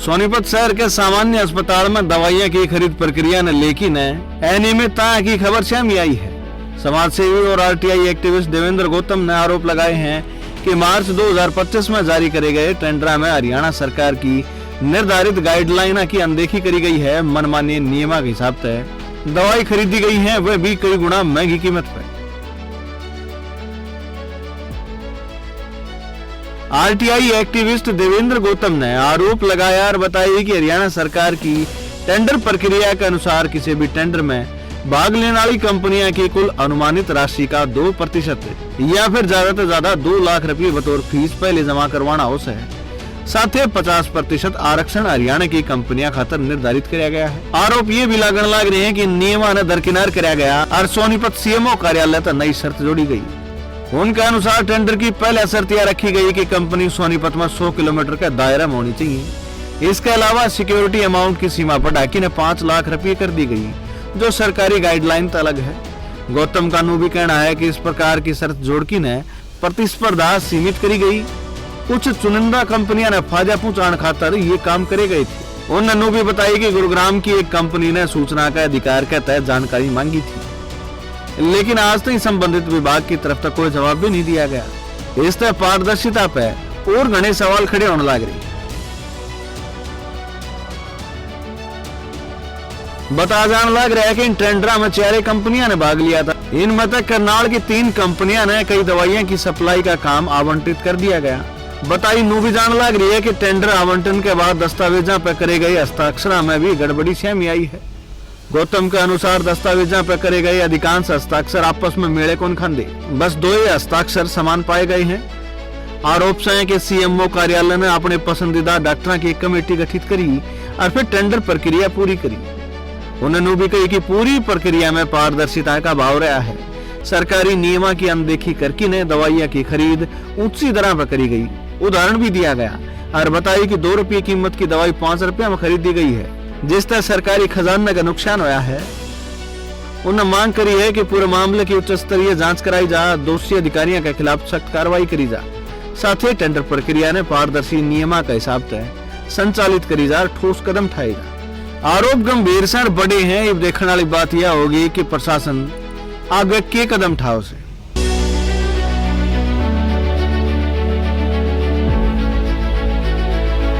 सोनीपत शहर के सामान्य अस्पताल में दवाइयां की खरीद प्रक्रिया ने लेकिन अनियमितता की खबर सामने आई है। समाज सेवी और आरटीआई एक्टिविस्ट देवेंद्र गौतम ने आरोप लगाए हैं कि मार्च 2025 में जारी करे गए टेंडर में हरियाणा सरकार की निर्धारित गाइडलाइन की अनदेखी करी गई है। मनमानी नियमों के हिसाब से दवाई खरीदी गई है, वह भी कई गुना महंगी कीमत पर। आरटीआई एक्टिविस्ट देवेंद्र गौतम ने आरोप लगाया और बताया कि हरियाणा सरकार की टेंडर प्रक्रिया के अनुसार किसी भी टेंडर में भाग लेने वाली कंपनियां की कुल अनुमानित राशि का 2% या फिर ज्यादा से ज्यादा 2 लाख रुपए बतौर फीस पहले जमा करवाना हो से साथ ही 50% आरक्षण हरियाणा की कंपनियां खातर निर्धारित किया गया है। आरोप ये भी लगन लग रहे हैं कि नियमों ने दरकिनार किया गया और सोनीपत सीएमओ कार्यालय तक नई शर्त जोड़ी गई। उनके अनुसार टेंडर की पहले शर्त यह रखी गई कि कंपनी सोनीपत में 100 किलोमीटर के दायरे में होनी चाहिए। इसके अलावा सिक्योरिटी अमाउंट की सीमा बढ़ाकर 5 लाख रुपए कर दी गई, जो सरकारी गाइडलाइन अलग है। गौतम का भी कहना है कि इस प्रकार की शर्त जोड़की ने प्रतिस्पर्धा सीमित करी गई। कुछ चुनिंदा कंपनियां ने फायदा पहुंचाने खातर ये काम करे गए थे। उन्होंने भी बताया कि गुरुग्राम की एक कंपनी ने सूचना का अधिकार के तहत जानकारी मांगी थी, लेकिन आज तक संबंधित विभाग की तरफ तक कोई जवाब भी नहीं दिया गया। इस तरह पारदर्शिता पे और घने सवाल खड़े होने लग रहे। बता जाने लग रहा है कि इन टेंडर में 4 कंपनियां ने भाग लिया था। इनमें तक करनाल की 3 कंपनियां ने कई दवाइयों की सप्लाई का काम आवंटित कर दिया गया। बताई भी जान लग रही है कि टेंडर आवंटन के बाद दस्तावेजों पर करे गए हस्ताक्षर में भी गड़बड़ी सामने आई है। गौतम के अनुसार दस्तावेजों पर करे गए अधिकांश हस्ताक्षर आपस में मेले कौन खांदे, बस 2 ही हस्ताक्षर समान पाए गए हैं। आरोप है कि सीएमओ कार्यालय ने अपने पसंदीदा डॉक्टरों की एक कमेटी गठित करी और फिर टेंडर प्रक्रिया पूरी करी। उन्होंने भी कही कि पूरी प्रक्रिया में पारदर्शिता का भाव रहा है। सरकारी नियमों की अनदेखी करके ने दवाइयां की खरीद ऊंची दर पर करी गई। उदाहरण भी दिया गया और बताया कि 2 रुपये कीमत की दवाई 5 रुपये में खरीदी गई है, जिस तरह सरकारी खजाने का नुकसान होया है। उन्होंने मांग करी है कि पूरे मामले की उच्च स्तरीय जांच कराई जा, दोषी अधिकारियों के खिलाफ सख्त कार्रवाई करी जा, साथ ही टेंडर प्रक्रिया ने पारदर्शी नियमों के हिसाब से संचालित करी जा, ठोस कदम उठाए जा। आरोप गंभीर से बड़े हैं। अब देखने वाली बात यह होगी कि प्रशासन आगे के कदम उठाओ से।